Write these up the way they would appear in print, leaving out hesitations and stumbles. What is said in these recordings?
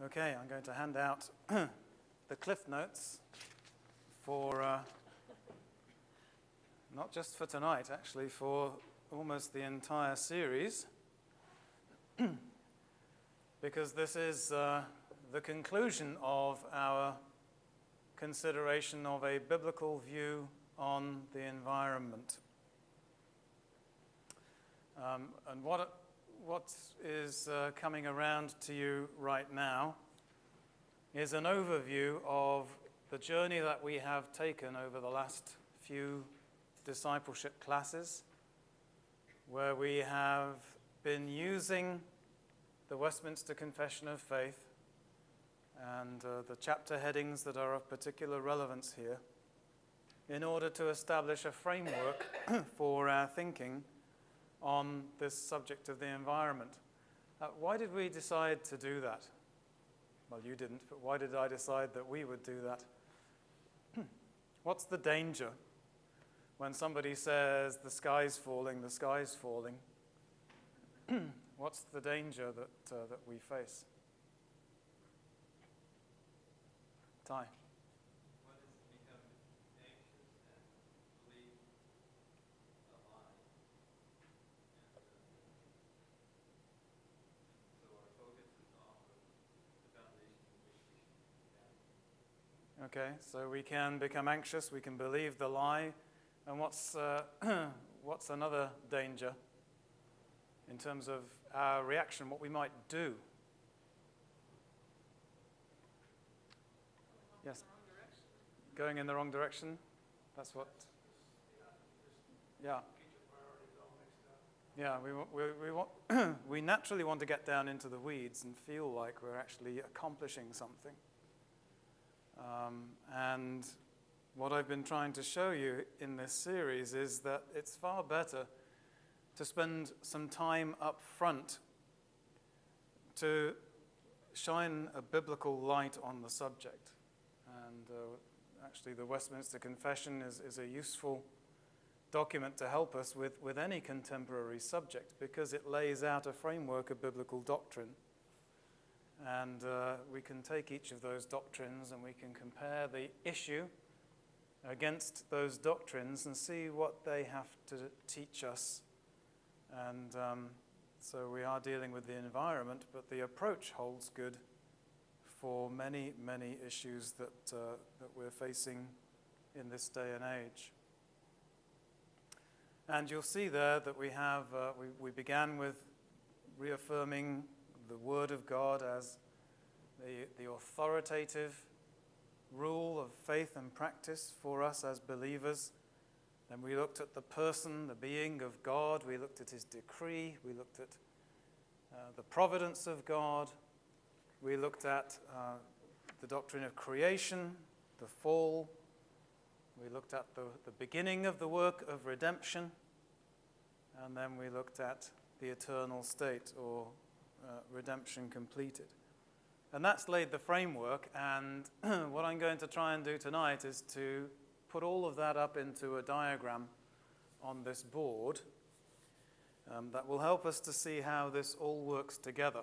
Okay, I'm going to hand out the Cliff Notes for, not just for tonight, actually, for almost the entire series, because this is the conclusion of our consideration of a biblical view on the environment. And what is coming around to you right now is an overview of the journey that we have taken over the last few discipleship classes, where we have been using the Westminster Confession of Faith and the chapter headings that are of particular relevance here in order to establish a framework for our thinking on this subject of the environment. Why did we decide to do that? Well, you didn't, but why did I decide that we would do that? What's the danger when somebody says the sky's falling, the sky's falling? What's the danger that we face? Ty? Okay, so we can become anxious, we can believe the lie. And what's another danger in terms of our reaction, what we might do? Yes? Going in the wrong direction? That's what? Yeah. Yeah, we naturally want to get down into the weeds and feel like we're actually accomplishing something. And what I've been trying to show you in this series is that it's far better to spend some time up front to shine a biblical light on the subject. And actually the Westminster Confession is a useful document to help us with any contemporary subject because it lays out a framework of biblical doctrine. And we can take each of those doctrines and we can compare the issue against those doctrines and see what they have to teach us. And so we are dealing with the environment, but the approach holds good for many, many issues that we're facing in this day and age. And you'll see there that we have, we began with reaffirming the Word of God as the authoritative rule of faith and practice for us as believers. Then we looked at the person, the being of God. We looked at his decree. We looked at the providence of God. We looked at the doctrine of creation, the fall. We looked at the beginning of the work of redemption. And then we looked at the eternal state, or redemption completed. And that's laid the framework, and what I'm going to try and do tonight is to put all of that up into a diagram on this board that will help us to see how this all works together.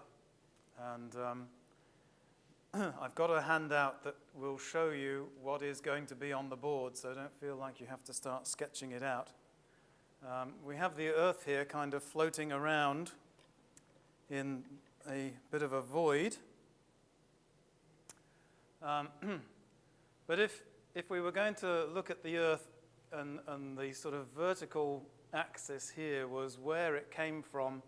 And I've got a handout that will show you what is going to be on the board, so don't feel like you have to start sketching it out. We have the Earth here kind of floating around in a bit of a void. But if we were going to look at the Earth and the sort of vertical axis here was where it came from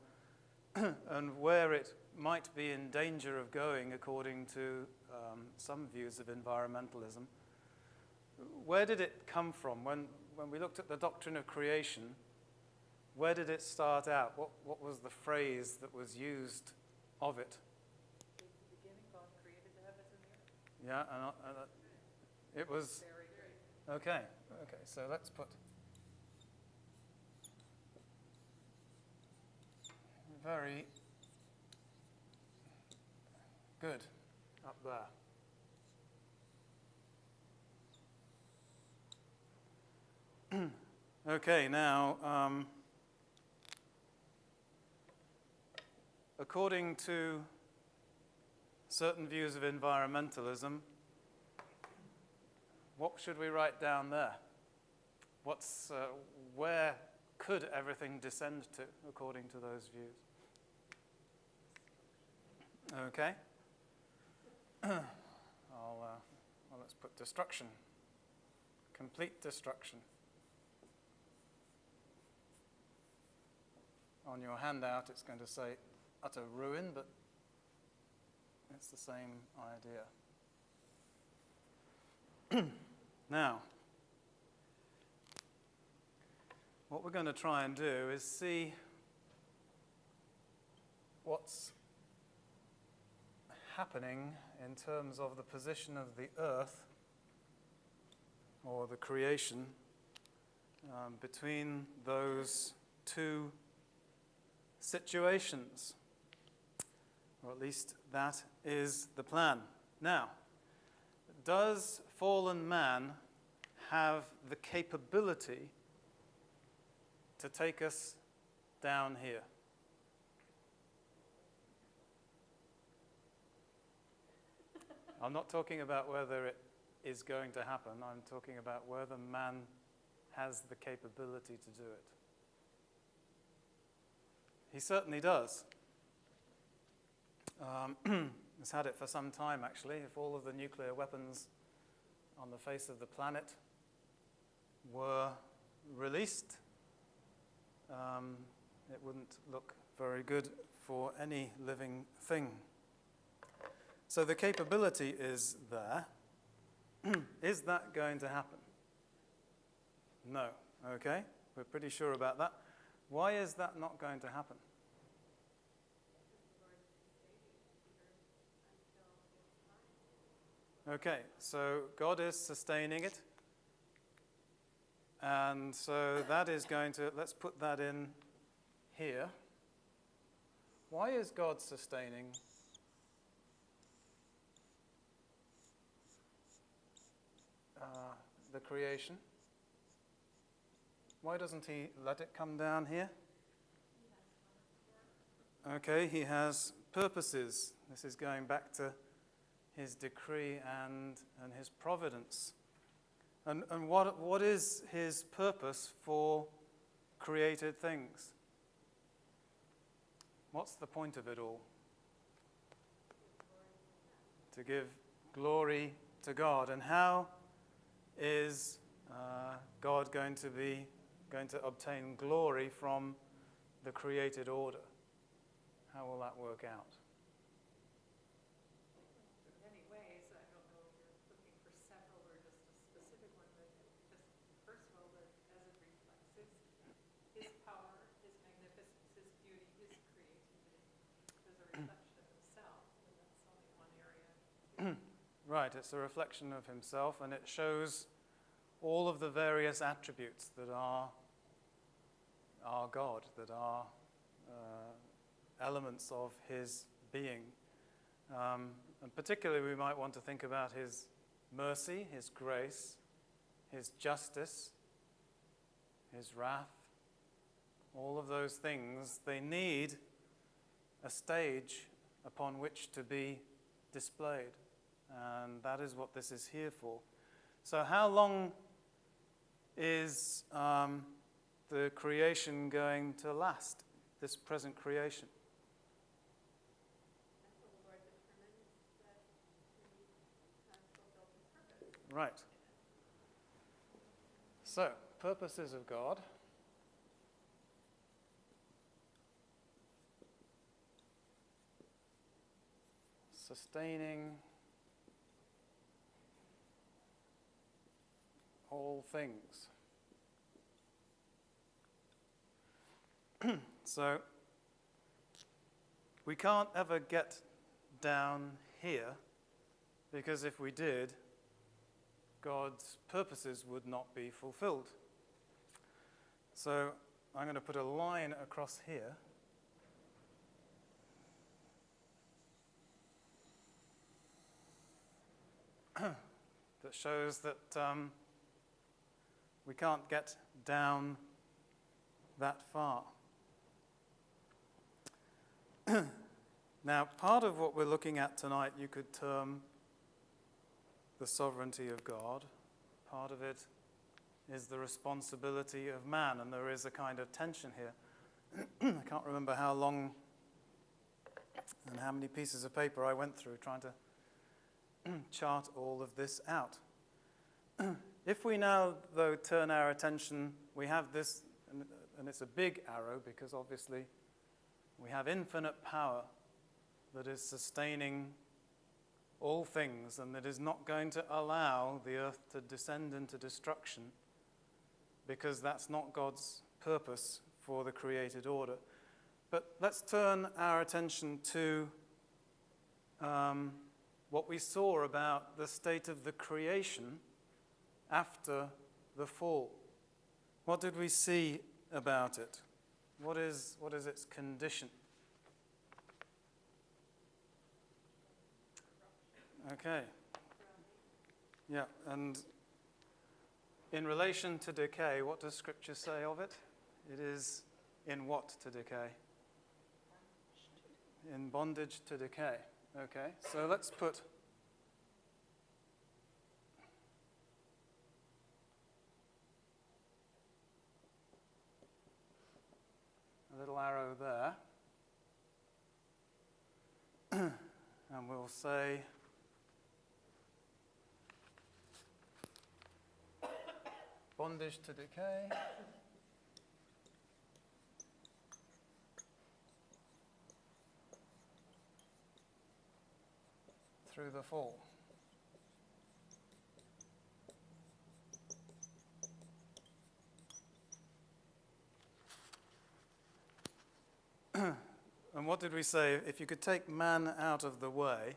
and where it might be in danger of going according to some views of environmentalism, where did it come from? When we looked at the doctrine of creation, where did it start out? What was the phrase that was used of it? In the beginning, God created the heavens and the earth. Yeah, and it was... Okay, so let's put... Very good up there. Okay, now... according to certain views of environmentalism, what should we write down there? Where could everything descend to according to those views? Okay. Let's put destruction. Complete destruction. On your handout, it's going to say utter ruin, but it's the same idea. Now, what we're going to try and do is see what's happening in terms of the position of the earth or the creation between those two situations, or at least that is the plan. Now, does fallen man have the capability to take us down here? I'm not talking about whether it is going to happen. I'm talking about whether man has the capability to do it. He certainly does. He's had it for some time, actually. If all of the nuclear weapons on the face of the planet were released, it wouldn't look very good for any living thing. So the capability is there. Is that going to happen? No. Okay, we're pretty sure about that. Why is that not going to happen? Okay, so God is sustaining it. And so that is going to, let's put that in here. Why is God sustaining the creation? Why doesn't he let it come down here? Okay, he has purposes. This is going back to his decree and his providence. And what is his purpose for created things? What's the point of it all? To give glory to God. And how is God going to obtain glory from the created order? How will that work out? In many ways, I don't know if you're looking for several or just a specific one, but just first of all, that as it reflects his power, his magnificence, his beauty, his creativity, as a reflection of himself, and that's only one area. Right, it's a reflection of himself, and it shows all of the various attributes that are God, that are elements of his being. And particularly we might want to think about his mercy, his grace, his justice, his wrath. All of those things, they need a stage upon which to be displayed. And that is what this is here for. So how long is the creation going to last, this present creation? Until the Lord determines that he has fulfilled his purpose. Right. So, purposes of God. Sustaining all things. So, we can't ever get down here, because if we did, God's purposes would not be fulfilled. So, I'm going to put a line across here. That shows that we can't get down that far. Now, part of what we're looking at tonight you could term the sovereignty of God. Part of it is the responsibility of man, and there is a kind of tension here. I can't remember how long and how many pieces of paper I went through trying to chart all of this out. If we now, though, turn our attention, we have this, and it's a big arrow because obviously we have infinite power that is sustaining all things and that is not going to allow the earth to descend into destruction, because that's not God's purpose for the created order. But let's turn our attention to what we saw about the state of the creation after the fall. What did we see about it? What is its condition? Okay. Yeah, and in relation to decay, what does Scripture say of it? It is in what to decay? In bondage to decay. Okay, so let's put a little arrow there. And we'll say bondage to decay. Through the fall. And what did we say? If you could take man out of the way,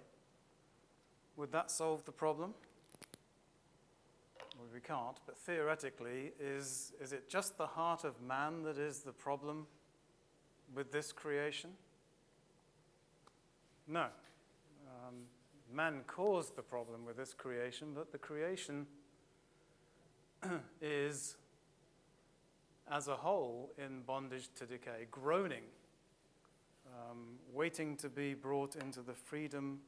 would that solve the problem? Well, we can't, but theoretically, is it just the heart of man that is the problem with this creation? No. Man caused the problem with this creation, but the creation is, as a whole, in bondage to decay, groaning, waiting to be brought into the freedom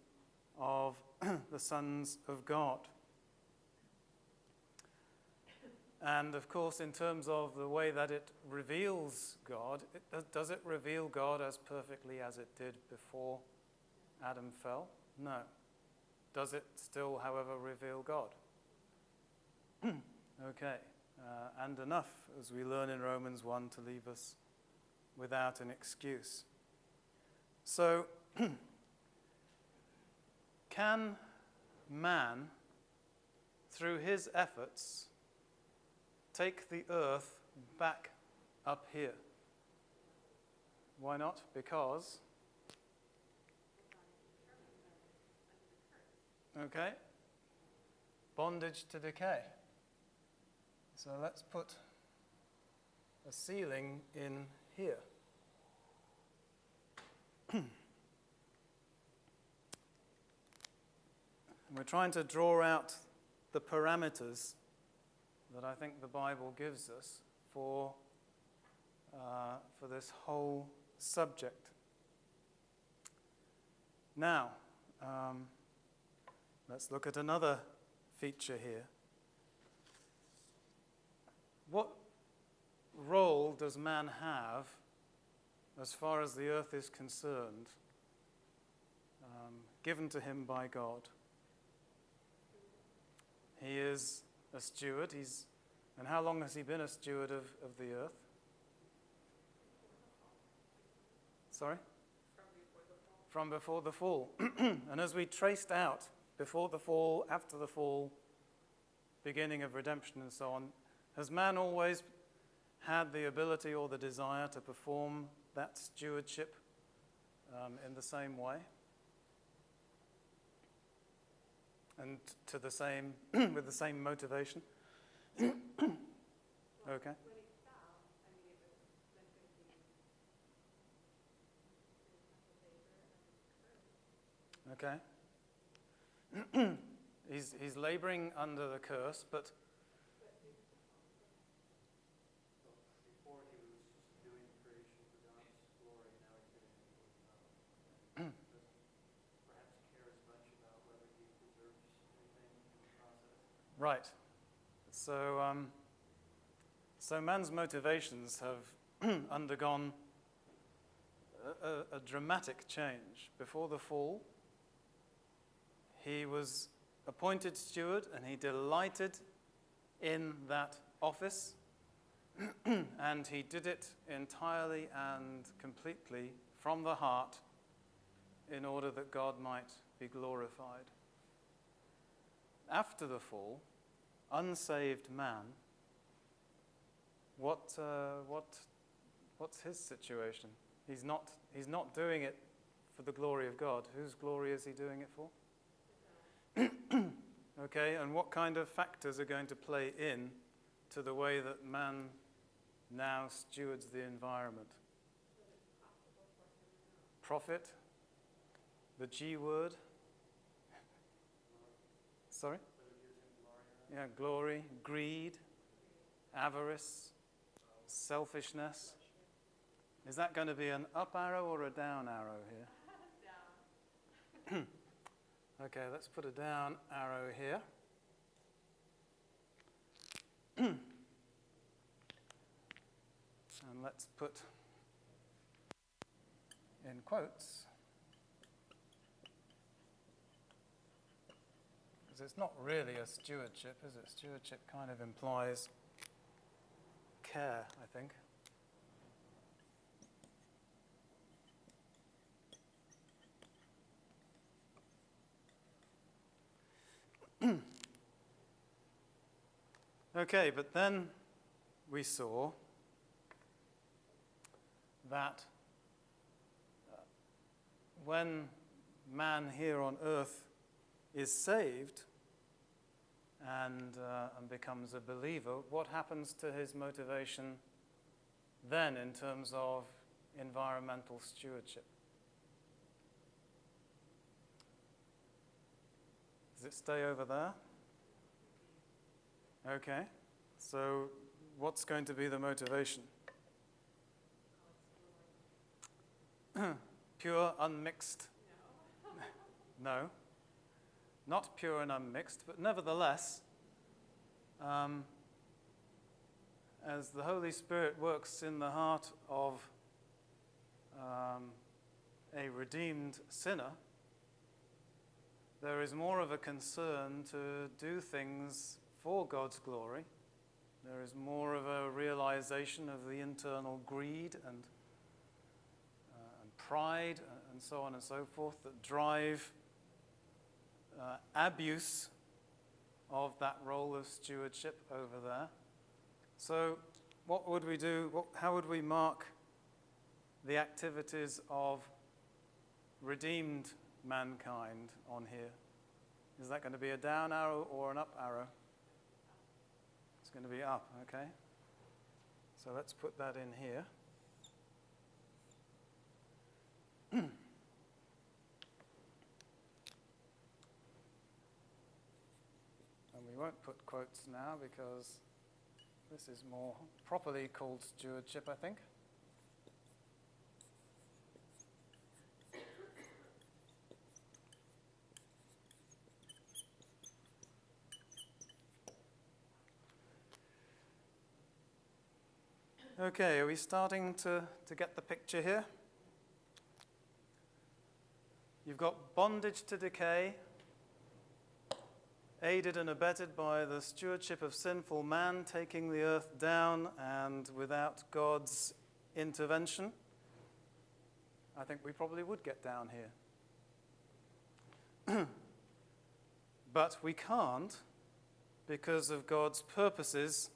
of the sons of God. And of course, in terms of the way that it reveals God, does it reveal God as perfectly as it did before Adam fell? No. Does it still, however, reveal God? Okay. And enough, as we learn in Romans 1, to leave us without an excuse. So, can man, through his efforts, take the earth back up here? Why not? Because, okay, bondage to decay. So let's put a ceiling in here. And we're trying to draw out the parameters that I think the Bible gives us for this whole subject. Now, let's look at another feature here. What role does man have as far as the earth is concerned, given to him by God? He is a steward. And how long has he been a steward of the earth? Sorry? From before the fall. And as we traced out, before the fall, after the fall, beginning of redemption and so on, has man always had the ability or the desire to perform that stewardship in the same way? And to the same, with the same motivation? Okay. When he fell, I mean, it was meant to be labor and curse. Okay. He's laboring under the curse, but before he was just doing creation for God's glory, now he's doing it for his own. Right. So man's motivations have undergone a dramatic change. Before the fall, he was appointed steward and he delighted in that office and he did it entirely and completely from the heart in order that God might be glorified. After the fall, unsaved man, what's his situation? He's not doing it for the glory of God. Whose glory is he doing it for? Okay, and what kind of factors are going to play in to the way that man now stewards the environment? Profit, the G word. Sorry? Yeah, glory, greed, avarice, selfishness. Is that going to be an up arrow or a down arrow here? Down. Okay, let's put a down arrow here. And let's put in quotes, because it's not really a stewardship, is it? Stewardship kind of implies care, I think. Okay, but then we saw that when man here on earth is saved and becomes a believer, what happens to his motivation then in terms of environmental stewardship? Does it stay over there? Okay, so what's going to be the motivation? Pure, unmixed? No, not pure and unmixed, but nevertheless, as the Holy Spirit works in the heart of a redeemed sinner, there is more of a concern to do things for God's glory. There is more of a realization of the internal greed and pride and so on and so forth that drive abuse of that role of stewardship over there. So what would we do? How would we mark the activities of redeemed mankind on here? Is that going to be a down arrow or an up arrow? It's going to be up, okay? So let's put that in here. And we won't put quotes now because this is more properly called stewardship, I think. Okay, are we starting to get the picture here? You've got bondage to decay, aided and abetted by the stewardship of sinful man, taking the earth down, and without God's intervention, I think we probably would get down here. But we can't because of God's purposes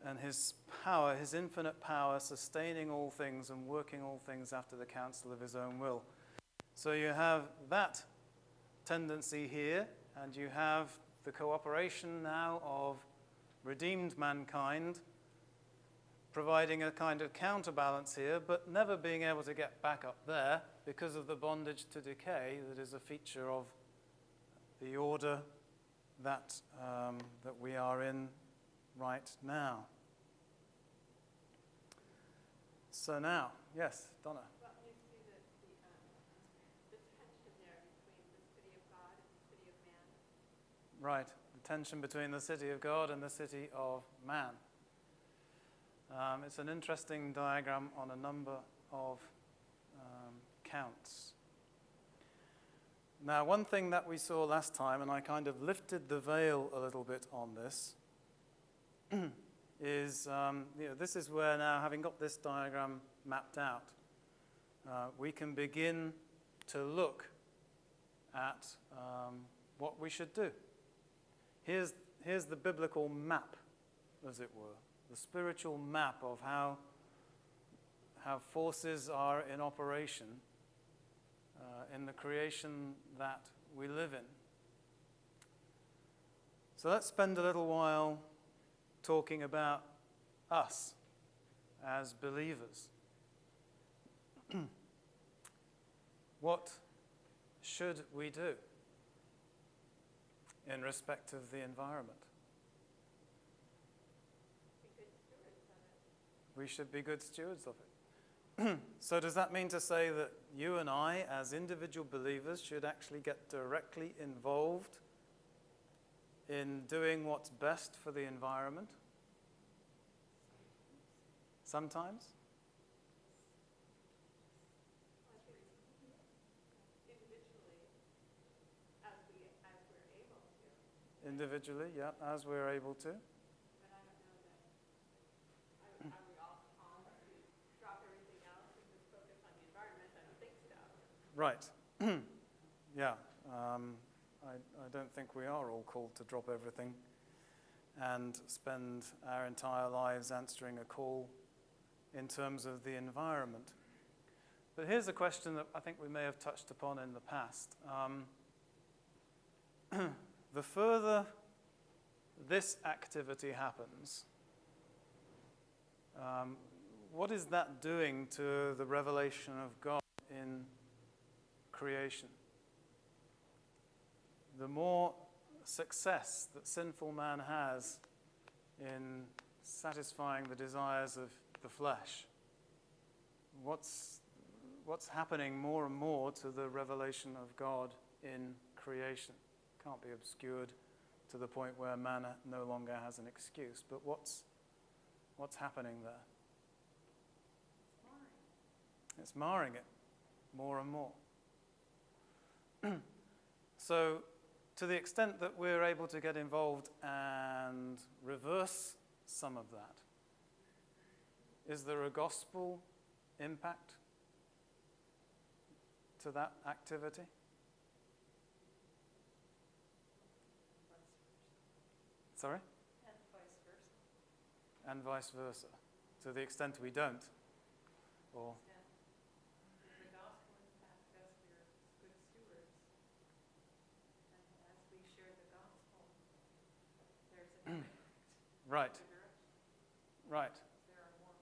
and his power, his infinite power, sustaining all things and working all things after the counsel of his own will. So you have that tendency here, and you have the cooperation now of redeemed mankind, providing a kind of counterbalance here, but never being able to get back up there because of the bondage to decay that is a feature of the order that we are in right now. So now, yes, Donna. Well, you see that the tension there between the city of God and the city of man. Right, the tension between the city of God and the city of man. It's an interesting diagram on a number of counts. Now, one thing that we saw last time, and I kind of lifted the veil a little bit on this, is this is where now, having got this diagram mapped out, we can begin to look at what we should do. Here's the biblical map, as it were, the spiritual map of how forces are in operation in the creation that we live in. So let's spend a little while talking about us as believers. What should we do in respect of the environment? Be good stewards of it. We should be good stewards of it. So does that mean to say that you and I, as individual believers, should actually get directly involved in doing what's best for the environment? Sometimes? Individually, Individually, yeah, as we're able to. but I don't know that, are we all called to drop everything else and just focus on the environment? I don't think so. Right. Yeah. I don't think we are all called to drop everything and spend our entire lives answering a call in terms of the environment. But here's a question that I think we may have touched upon in the past. The further this activity happens, what is that doing to the revelation of God in creation? The more success that sinful man has in satisfying the desires of the flesh, what's happening more and more to the revelation of God in creation? Can't be obscured to the point where man no longer has an excuse. But what's happening there? It's marring it more and more. So, to the extent that we're able to get involved and reverse some of that, is there a gospel impact to that activity? Sorry? And vice versa. And vice versa. To the extent we don't. Or The gospel impact as we're good stewards. And as we share the gospel, there's an impact. right, in the direction. right. There are more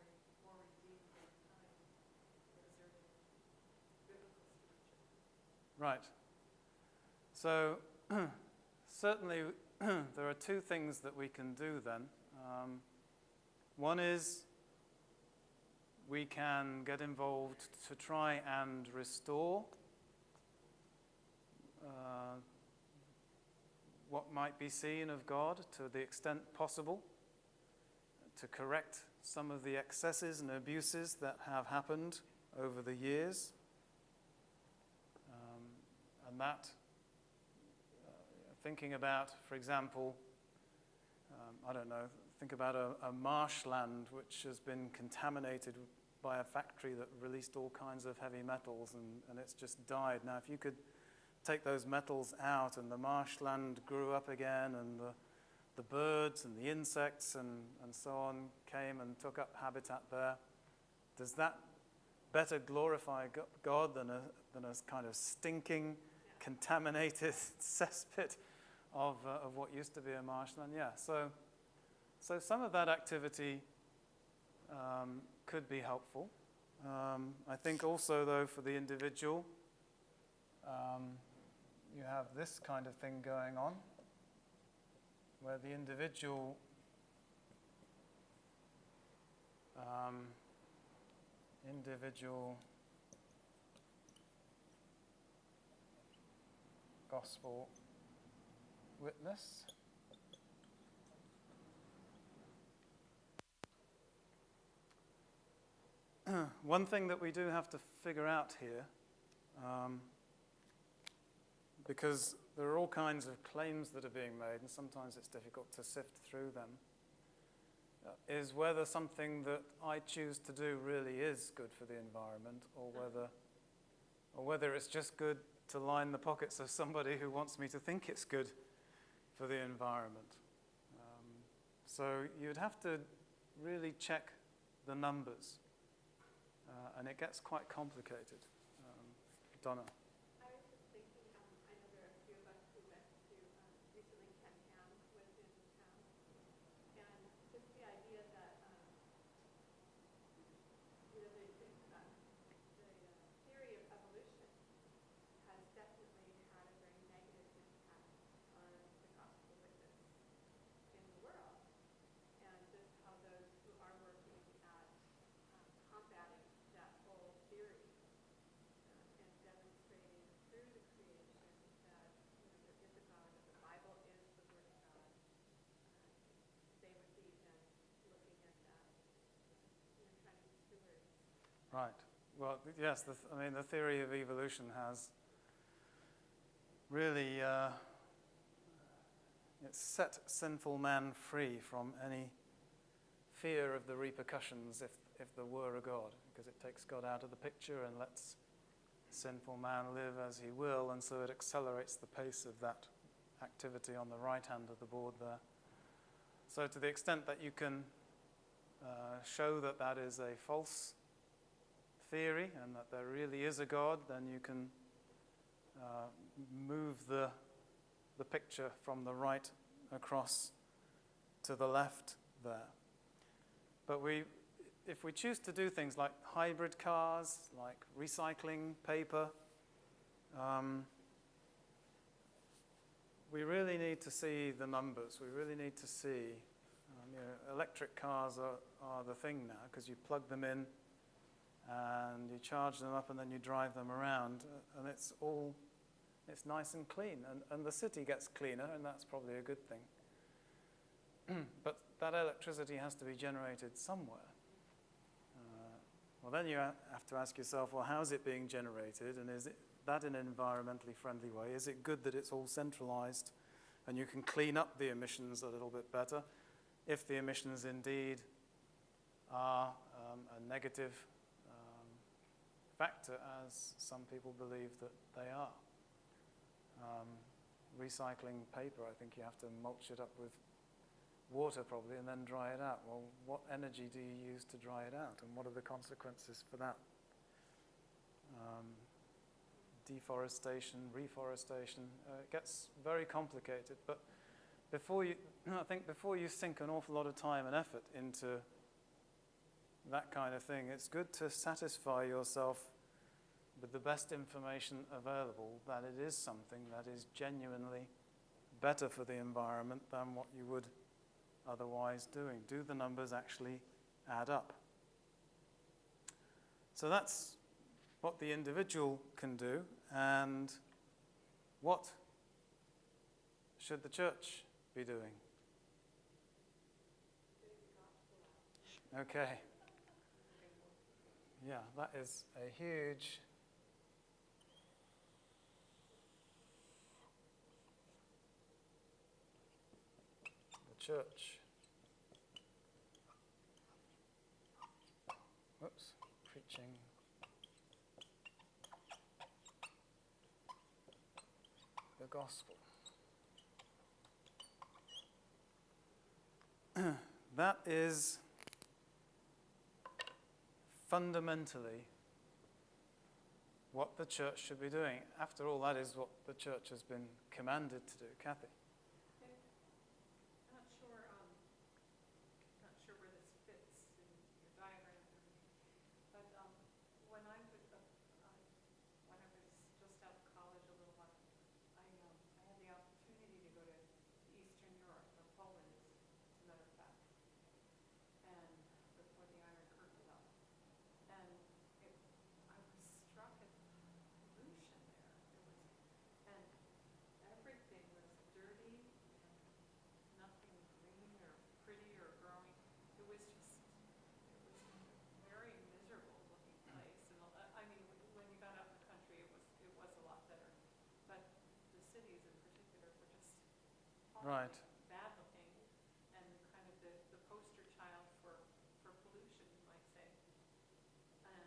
redeemed mankind observing biblical stewardship. Right. So, certainly, there are two things that we can do then. One is we can get involved to try and restore what might be seen of God to the extent possible, to correct some of the excesses and abuses that have happened over the years. And that, thinking about, for example, I don't know, think about a marshland which has been contaminated by a factory that released all kinds of heavy metals and it's just died. Now, if you could take those metals out and the marshland grew up again and the birds and the insects and so on came and took up habitat there, does that better glorify God than a kind of stinking, contaminated cesspit of what used to be a marshland? Yeah, so some of that activity could be helpful. I think also, though, for the individual, you have this kind of thing going on, where the individual gospel witness one thing that we do have to figure out here, because there are all kinds of claims that are being made, and sometimes it's difficult to sift through them, is whether something that I choose to do really is good for the environment, or whether it's just good to line the pockets of somebody who wants me to think it's good for the environment. So you'd have to really check the numbers, and it gets quite complicated. Donna. I was just thinking, I know there are a few of us who went to recently Ken Ham was in town, and just the idea that the theory of evolution has definitely had a very negative impact on the gospel witness in the world, and just how those who are working at combating that whole theory and demonstrating through the creation that there is a God, that the Bible is the Word of God. They would be then looking at that, trying to be stewards. Right. Well, yes, the theory of evolution has really it's set sinful man free from any fear of the repercussions if there were a God, because it takes God out of the picture and lets sinful man live as he will, and so it accelerates the pace of that activity on the right hand of the board there. So to the extent that you can show that that is a false theory and that there really is a God, then you can move the picture from the right across to the left there. But if we choose to do things like hybrid cars, like recycling paper, we really need to see the numbers. We really need to see, electric cars are the thing now, because you plug them in and you charge them up and then you drive them around, and it's nice and clean, and the city gets cleaner, and that's probably a good thing. But that electricity has to be generated somewhere. Well, then you have to ask yourself, well, how is it being generated, and is it that in an environmentally friendly way? Is it good that it's all centralized and you can clean up the emissions a little bit better, if the emissions indeed are a negative factor, as some people believe that they are? Recycling paper, I think you have to mulch it up with water probably and then dry it out. Well, what energy do you use to dry it out, and what are the consequences for that? Deforestation, reforestation, it gets very complicated. But I think before you sink an awful lot of time and effort into that kind of thing, it's good to satisfy yourself with the best information available that it is something that is genuinely better for the environment than what you would otherwise doing. Do the numbers actually add up? So that's what the individual can do, and what should the church be doing? Okay. Yeah, that is a huge church. Whoops, preaching. The gospel. That is fundamentally what the church should be doing. After all, that is what the church has been commanded to do. Kathy? Not sure where this fits in your diagram, but when I was just out of college a little while, I had the opportunity to go to Eastern Europe, or Poland, as a matter of fact, and before the Iron Curtain fell, and I was struck at the pollution there. And everything was dirty Right. bad looking, and kind of the poster child for pollution, you might say. And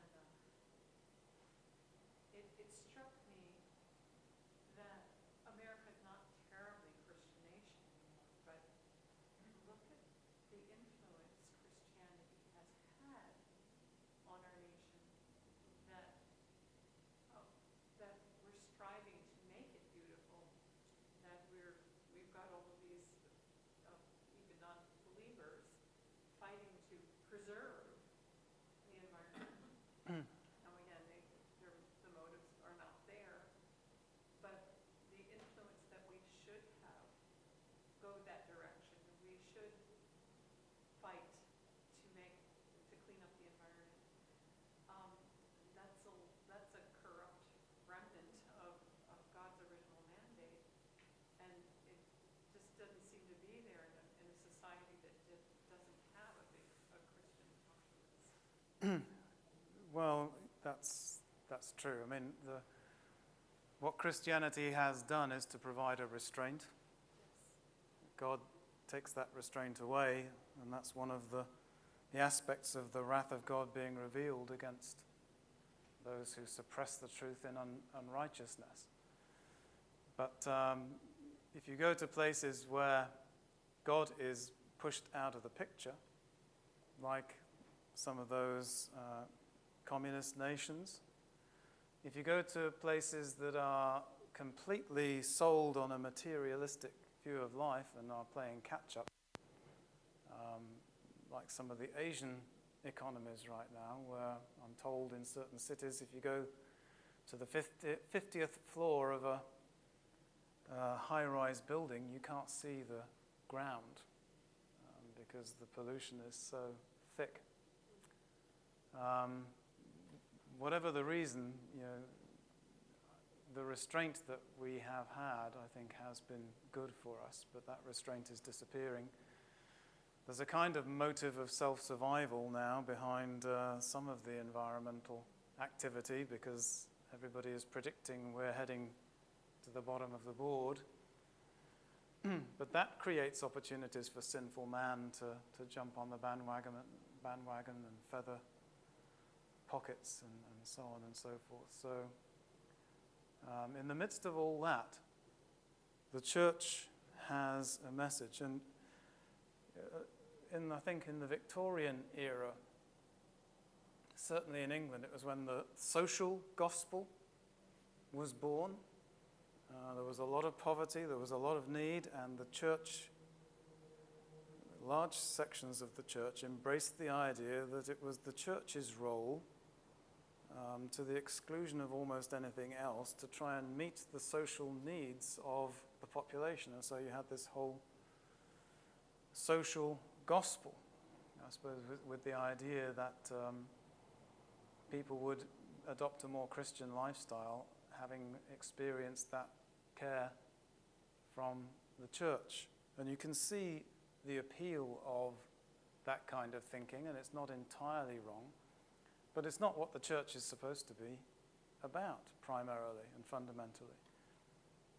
it struck me that America's not terribly Christian nation anymore, but look at the influence Christianity has had on our nation, that that we're striving to make it beautiful, that we've got all of these even non-believers fighting to preserve the environment. Now again, the motives are not there, but the influence that we should have go that direction. We should fight to clean up the environment. That's a corrupt remnant of God's original mandate, and it just doesn't seem to be there in a society that doesn't have a Christian conscience. Well, that's true. I mean, what Christianity has done is to provide a restraint. God takes that restraint away, and that's one of the aspects of the wrath of God being revealed against those who suppress the truth in unrighteousness. But if you go to places where God is pushed out of the picture, like some of those communist nations, if you go to places that are completely sold on a materialistic view of life and are playing catch-up, like some of the Asian economies right now, where I'm told in certain cities, if you go to the 50th floor of a high-rise building, you can't see the ground because the pollution is so thick. Whatever the reason, the restraint that we have had, I think, has been good for us, but that restraint is disappearing. There's a kind of motive of self-survival now behind some of the environmental activity, because everybody is predicting we're heading to the bottom of the board. But that creates opportunities for sinful man to jump on the bandwagon and feather pockets and so on and so forth. So in the midst of all that, the church has a message. And I think in the Victorian era, certainly in England, it was when the social gospel was born. There was a lot of poverty, there was a lot of need, and the church, large sections of the church, embraced the idea that it was the church's role, to the exclusion of almost anything else, to try and meet the social needs of the population. And so you had this whole social gospel, I suppose, with the idea that people would adopt a more Christian lifestyle, having experienced that care from the church. And you can see the appeal of that kind of thinking, and it's not entirely wrong, but it's not what the church is supposed to be about, primarily and fundamentally.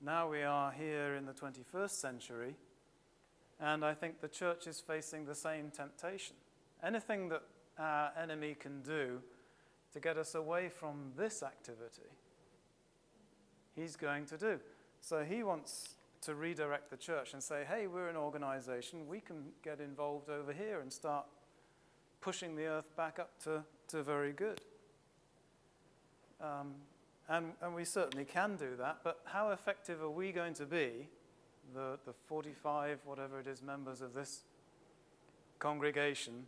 Now we are here in the 21st century, and I think the church is facing the same temptation. Anything that our enemy can do to get us away from this activity, he's going to do. So he wants to redirect the church and say, hey, we're an organization, we can get involved over here and start pushing the earth back up to very good. And we certainly can do that, but how effective are we going to be, the 45, whatever it is, members of this congregation,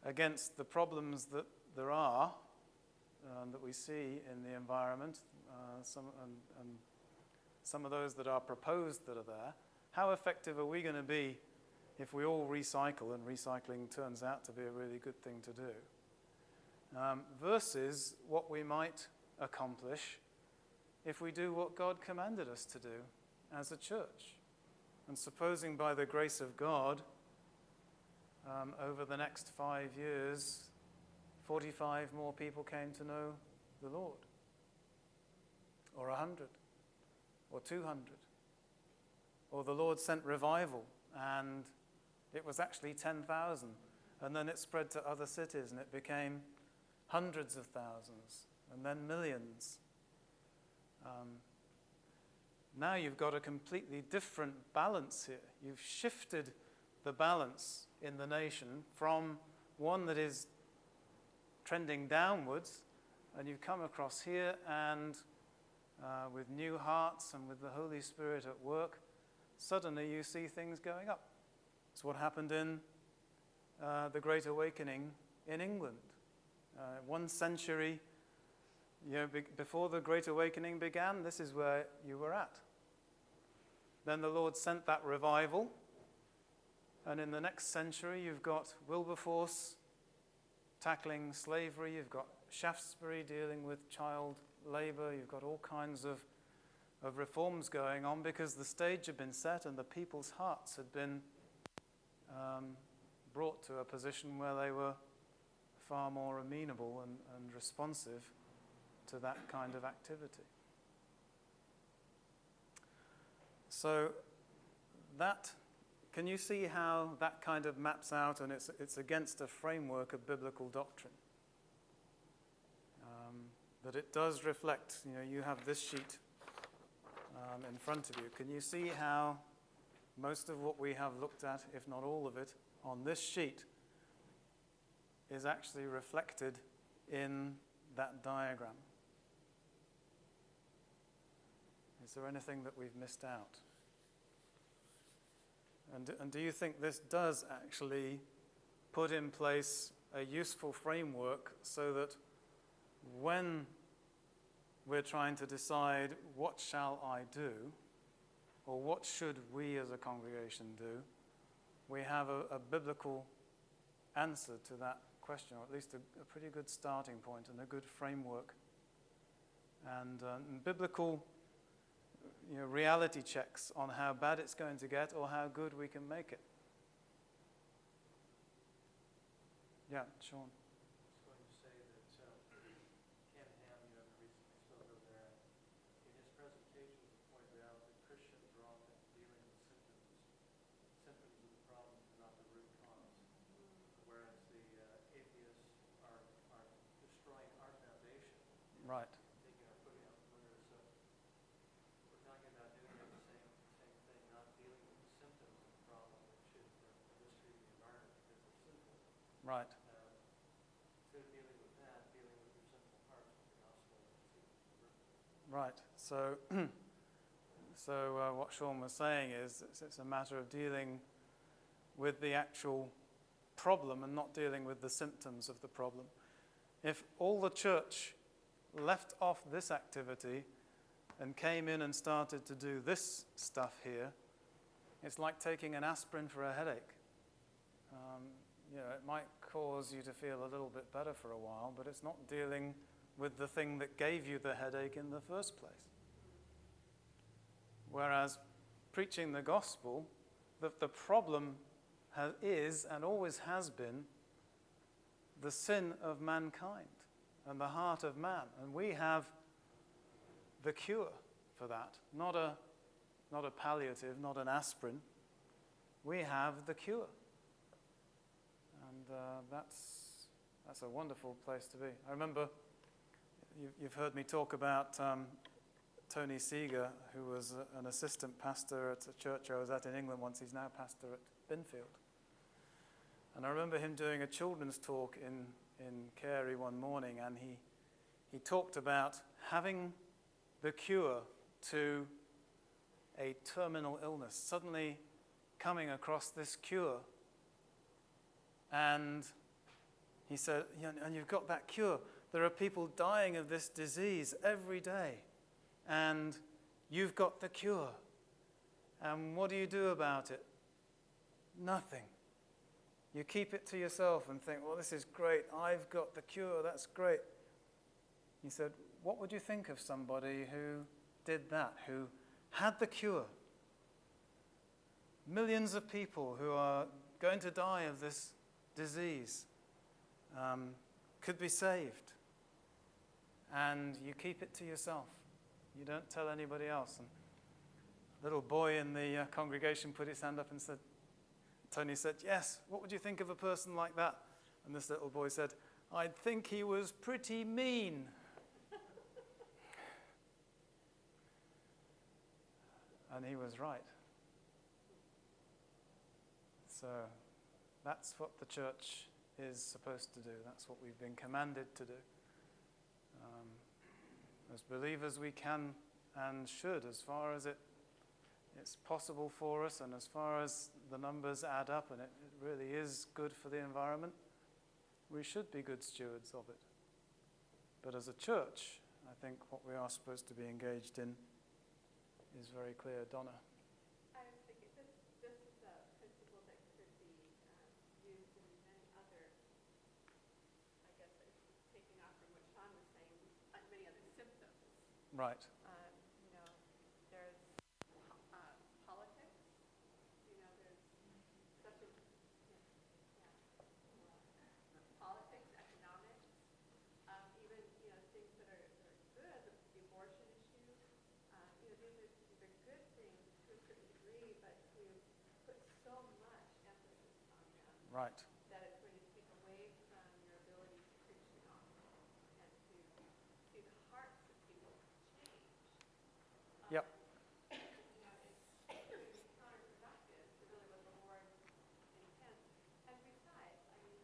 against the problems that there are, that we see in the environment, some of those that are proposed that are there? How effective are we going to be if we all recycle, and recycling turns out to be a really good thing to do, versus what we might accomplish if we do what God commanded us to do as a church? And supposing by the grace of God, over the next 5 years, 45 more people came to know the Lord, or 100, or 200. Or the Lord sent revival, and it was actually 10,000. And then it spread to other cities, and it became hundreds of thousands, and then millions. Now you've got a completely different balance here. You've shifted the balance in the nation from one that is trending downwards, and you've come across here, and with new hearts and with the Holy Spirit at work, suddenly you see things going up. It's what happened in the Great Awakening in England. 1 century before the Great Awakening began, this is where you were at. Then the Lord sent that revival, and in the next century you've got Wilberforce tackling slavery, you've got Shaftesbury dealing with child labor, you've got all kinds of reforms going on because the stage had been set and the people's hearts had been brought to a position where they were far more amenable and responsive to that kind of activity. So can you see how that kind of maps out, and it's against a framework of biblical doctrine? That it does reflect, you have this sheet in front of you. Can you see how most of what we have looked at, if not all of it, on this sheet is actually reflected in that diagram? Is there anything that we've missed out? And do you think this does actually put in place a useful framework so that when we're trying to decide what shall I do, or what should we as a congregation do, we have a biblical answer to that question, or at least a pretty good starting point and a good framework. And biblical reality checks on how bad it's going to get or how good we can make it. Yeah, Sean. I was going to say that Ken Ham, the recently spoke over there, in his presentation pointed out that Christians are often dealing with symptoms of the problem, not the root cause. Whereas the atheists are destroying our foundation. Right. Taking our footing out from under us. So we're talking about doing the same thing, not dealing with the symptoms of the problem, which is the industry and the environment, because they're sinful. Right. Instead of dealing with that, dealing with your sinful hearts with the gospel. Right. So what Sean was saying is it's a matter of dealing with the actual problem and not dealing with the symptoms of the problem. If all the church left off this activity and came in and started to do this stuff here, it's like taking an aspirin for a headache. It might cause you to feel a little bit better for a while, but it's not dealing with the thing that gave you the headache in the first place. Whereas preaching the gospel, the problem is and always has been the sin of mankind and the heart of man. And we have the cure for that, not a palliative, not an aspirin. We have the cure. And that's a wonderful place to be. I remember you've heard me talk about Tony Seeger, who was an assistant pastor at a church I was at in England once. He's now pastor at Binfield. And I remember him doing a children's talk in Carey one morning, and he talked about having the cure to a terminal illness, suddenly coming across this cure. And he said, and you've got that cure. There are people dying of this disease every day, and you've got the cure. And what do you do about it? Nothing. You keep it to yourself and think, well, this is great. I've got the cure. That's great. He said, what would you think of somebody who did that, who had the cure? Millions of people who are going to die of this disease could be saved. And you keep it to yourself. You don't tell anybody else. And little boy in the congregation put his hand up and said, Tony said, yes, what would you think of a person like that? And this little boy said, I'd think he was pretty mean. And he was right. So that's what the church is supposed to do. That's what we've been commanded to do. As believers, we can and should, as far as it's possible for us, and as far as the numbers add up and it really is good for the environment, we should be good stewards of it. But as a church, I think what we are supposed to be engaged in is very clear. Donna? I was thinking this is a principle that could be used in many other, I guess it's taking off from what Sean was saying, many other symptoms. Right. You know, there's politics, you know, there's such a, politics, economics, even, you know, things that are good, the abortion issue, you know, these are good things to a certain degree, but we put so much emphasis on them Right. that it's going to take away from your ability to preach the gospel and to see the hearts of people change. Yep. You know, it's going to be counterproductive to really what the Lord intends. And besides, I mean,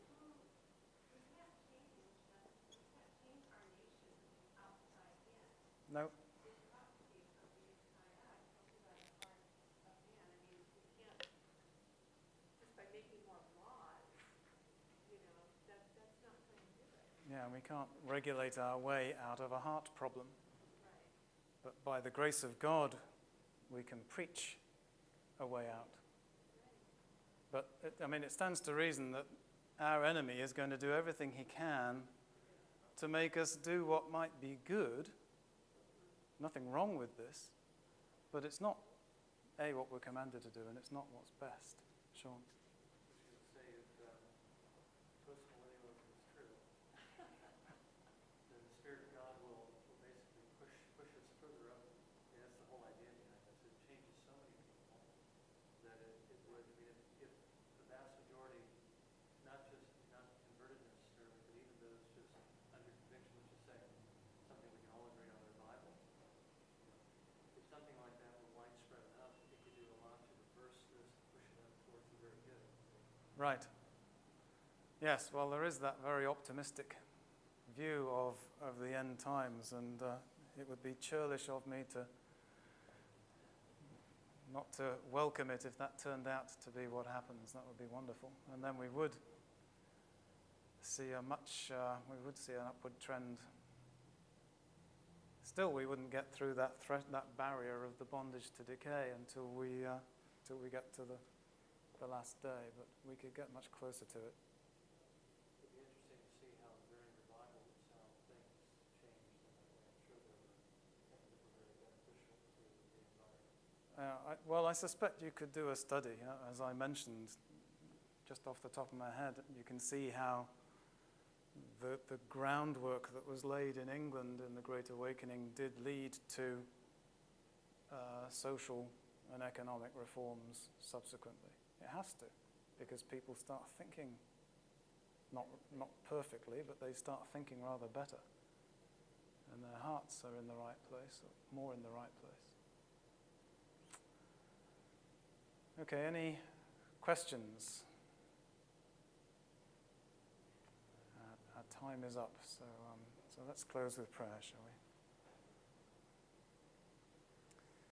we can't change our nation outside in. No. It's got to be from the inside out, helped by the heart of man. I mean, we can't, just by making more laws, you know, that's not going to do it. Yeah, we can't regulate our way out of a heart problem. Right. But by the grace of God, we can preach a way out. But, it stands to reason that our enemy is going to do everything he can to make us do what might be good. Nothing wrong with this. But it's not, what we're commanded to do, and it's not what's best. Sean? I was going to say, if postmillennialism is true, then the Spirit of God will basically push us further up. And that's the whole idea behind this. It changes so many people that it would, I mean, if the vast majority, not converted necessarily, but even those just under conviction, which is saying something we can all agree on in the Bible, if something like that were widespread enough, it could do a lot to reverse this, push it up towards the very good. Right. Yes, well, there is that very optimistic view of the end times, and it would be churlish of me not to welcome it if that turned out to be what happens. That would be wonderful. And then we would see an upward trend. Still, we wouldn't get through that barrier of the bondage to decay until we get to the last day, but we could get much closer to it. It'd be interesting to see how during revival, how things changed in that way. I'm sure there were things that were very beneficial to the environment. I suspect you could do a study. As I mentioned, just off the top of my head, you can see how the groundwork that was laid in England in the Great Awakening did lead to social and economic reforms subsequently. It has to, because people start thinking, not perfectly, but they start thinking rather better. And their hearts are in the right place, or more in the right place. Okay, any questions? Our time is up, so let's close with prayer, shall we?